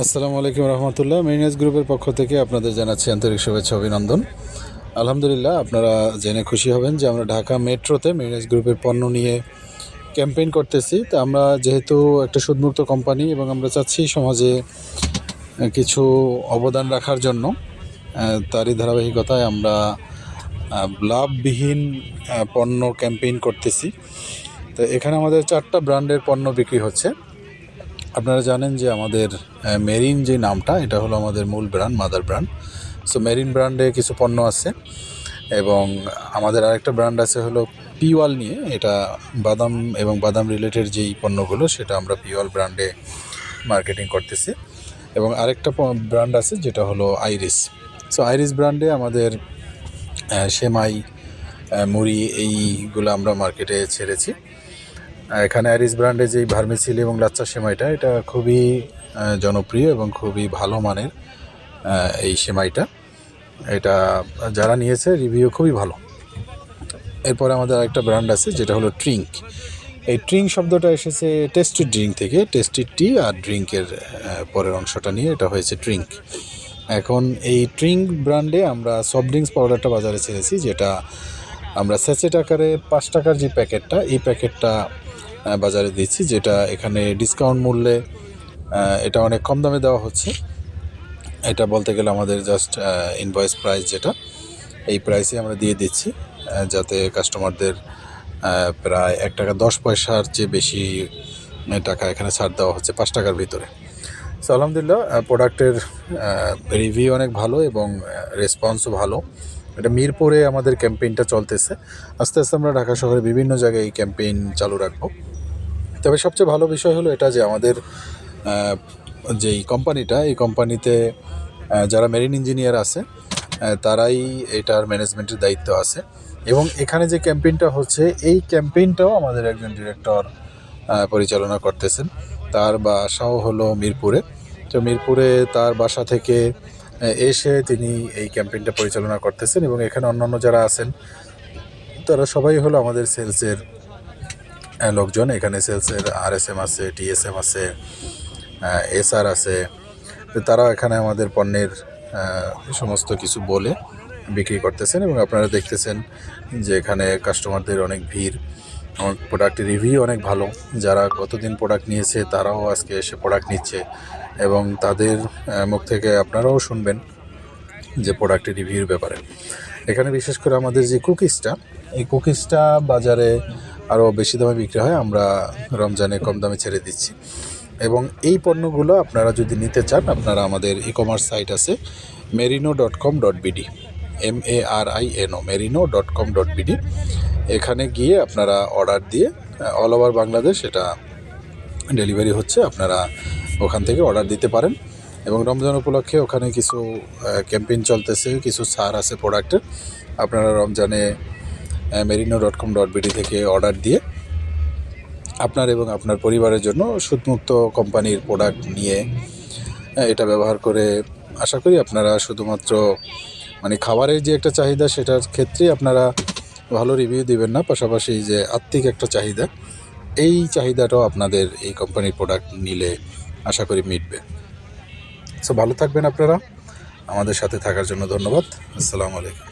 আসসালামু আলাইকুম রহমতুল্লাহ। মেরিনাস গ্রুপের পক্ষ থেকে আপনাদের জানাচ্ছি আন্তরিক শুভেচ্ছা অভিনন্দন। আলহামদুলিল্লাহ, আপনারা জেনে খুশি হবেন যে আমরা ঢাকা মেট্রোতে মেরিনাস গ্রুপের পণ্য নিয়ে ক্যাম্পেইন করতেছি। তা আমরা যেহেতু একটা সুদমুক্ত কোম্পানি এবং আমরা চাচ্ছি সমাজে কিছু অবদান রাখার জন্য, তারই ধারাবাহিকতায় আমরা লাভবিহীন পণ্য ক্যাম্পেইন করতেছি। তো এখানে আমাদের 4টা ব্র্যান্ডের পণ্য বিক্রি হচ্ছে। আপনারা জানেন যে আমাদের মেরিন যে নামটা, এটা হলো আমাদের মূল brand, mother brand. So marine ব্র্যান্ডে কিছু পণ্য আছে এবং আমাদের আরেকটা ব্র্যান্ড আছে হলো পিওয়াল নিয়ে। এটা বাদাম এবং বাদাম রিলেটেড যেই পণ্যগুলো, সেটা আমরা পিওয়াল ব্র্যান্ডে মার্কেটিং করতেছি। এবং আরেকটা ব্র্যান্ড আছে যেটা হলো আইরিস। সো আইরিস ব্র্যান্ডে আমাদের সেমাই, মুড়ি এইগুলো আমরা মার্কেটে ছেড়েছি। এখানে আইরিস ব্র্যান্ডে যেই ভার্মিসিলি এবং লাচ্চা সেমাইটা, এটা খুবই জনপ্রিয় এবং খুবই ভালো মানের এই সেমাইটা। এটা যারা নিয়েছে রিভিউ খুবই ভালো। এরপরে আমাদের আরেকটা ব্র্যান্ড আছে যেটা হলো ট্রিঙ্ক। এই ট্রিঙ্ক শব্দটা এসেছে টেস্টি ড্রিঙ্ক থেকে, টেস্টি টি আর ড্রিঙ্কের পরের অংশটা নিয়ে এটা হয়েছে ট্রিঙ্ক। এখন এই ট্রিঙ্ক ব্র্যান্ডে আমরা সফট ড্রিঙ্কস পাউডারটা বাজারে ছেড়েছি, যেটা আমরা স্যাচেট আকারে 5 টাকার যে প্যাকেটটা, এই প্যাকেটটা বাজারে দিচ্ছি, যেটা এখানে ডিসকাউন্ট মূল্যে এটা অনেক কম দামে দেওয়া হচ্ছে। এটা বলতে গেলে আমাদের জাস্ট ইনভয়েস প্রাইস, যেটা এই প্রাইসে আমরা দিয়ে দিচ্ছি, যাতে কাস্টমারদের প্রায় 1 টাকা 10 পয়সার চেয়ে বেশি টাকা এখানে ছাড় দেওয়া হচ্ছে 5 টাকার ভিতরে। সো আলহামদুলিল্লাহ, প্রোডাক্টের রিভিউ অনেক ভালো এবং রেসপন্সও ভালো। এটা মিরপুরে আমাদের ক্যাম্পেইনটা চলতেছে। আস্তে আস্তে আমরা ঢাকা শহরে বিভিন্ন জায়গায় এই ক্যাম্পেইন চালু রাখবো। তবে সবচেয়ে ভালো বিষয় হলো এটা যে আমাদের যেই কোম্পানিটা, এই কোম্পানিতে যারা মেরিন ইঞ্জিনিয়ার আছে, তারাই এটার ম্যানেজমেন্টের দায়িত্ব আছে। এবং এখানে যে ক্যাম্পেইনটা হচ্ছে, এই ক্যাম্পেইনটাও আমাদের একজন ডিরেক্টর পরিচালনা করতেছেন। তার বাসাও হলো মিরপুরে। তো মিরপুরে তার বাসা থেকে এসে তিনি এই ক্যাম্পেইনটা পরিচালনা করতেছেন। এবং এখানে অন্যান্য যারা আছেন তারা সবাই হলো আমাদের সেলসের লোকজন। এখানে সেলসের RSM আছে, TSM আছে, SR আছে। তারা এখানে আমাদের পণ্যের সমস্ত কিছু বলে বিক্রি করতেছেন এবং আপনারা দেখতেছেন যে এখানে কাস্টমারদের অনেক ভিড়। আমার প্রোডাক্টের রিভিউ অনেক ভালো। যারা গতদিন প্রোডাক্ট নিয়েছে তারাও আজকে এসে প্রোডাক্ট নিচ্ছে এবং তাদের মুখ থেকে আপনারাও শুনবেন যে প্রোডাক্টের রিভিউর ব্যাপারে। এখানে বিশেষ করে আমাদের যে কুকিজটা, এই কুকিজটা বাজারে আরও বেশি দামে বিক্রি হয়, আমরা রমজানে কম দামে ছেড়ে দিচ্ছি। এবং এই পণ্যগুলো আপনারা যদি নিতে চান, আপনারা আমাদের ই-কমার্স সাইট আছে merino.com.bd, MARINO, merino.com.bd। এখানে গিয়ে আপনারা অর্ডার দিয়ে অল ওভার বাংলাদেশ এটা ডেলিভারি হচ্ছে। আপনারা ওখান থেকে অর্ডার দিতে পারেন। এবং রমজান উপলক্ষে ওখানে কিছু ক্যাম্পেইন চলতেছে, কিছু ছাড় আছে প্রোডাক্টের। আপনারা রমজানে merino.com.bd থেকে অর্ডার দিয়ে আপনার এবং আপনার পরিবারের জন্য সুদমুক্ত কোম্পানির প্রোডাক্ট নিয়ে এটা ব্যবহার করে আশা করি আপনারা শুধুমাত্র খাবারের যে একটা চাহিদা, সেটার ক্ষেত্রে আপনারা ভালো রিভিউ দিবেন না, পাশাপাশি যে আত্মিক একটা চাহিদা, এই চাহিদাটাও আপনাদের এই কোম্পানির প্রোডাক্ট নিলে আশা করি মিটবে। সো ভালো থাকবেন আপনারা। আমাদের সাথে থাকার জন্য ধন্যবাদ। আসসালামু আলাইকুম।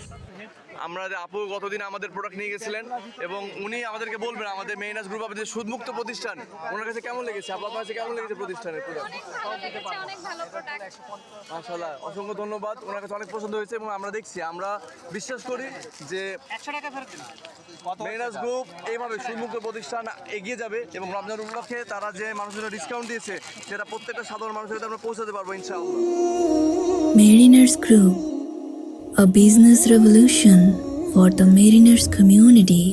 আমরা আপু গতদিন আমাদের প্রোডাক্ট নিয়ে গেছিলেন এবং উনি আমাদেরকে বলবেন আমাদের মেরিনাস গ্রুপ আমাদের সুদমুক্ত প্রতিষ্ঠান, ওনার কাছে কেমন লেগেছে, আপনার কাছে কেমন লেগেছে প্রতিষ্ঠানের প্রোডাক্ট? অনেক ভালো প্রোডাক্ট। মাশাআল্লাহ, অসংখ্য ধন্যবাদ। ওনার কাছে অনেক পছন্দ হয়েছে এবং আমরা দেখছি, আমরা বিশ্বাস করি যে 100 টাকা ফেরত দিন। মেরিনাস গ্রুপ এইভাবে সুদমুক্ত প্রতিষ্ঠান এগিয়ে যাবে এবং রমজান উপলক্ষে তারা যে মানুষের ডিসকাউন্ট দিয়েছে, সেটা প্রত্যেকটা সাধারণ মানুষের কাছে আমরা পৌঁছাতে পারবো ইনশাআল্লাহ। Mariners Group, a business revolution for the mariners community.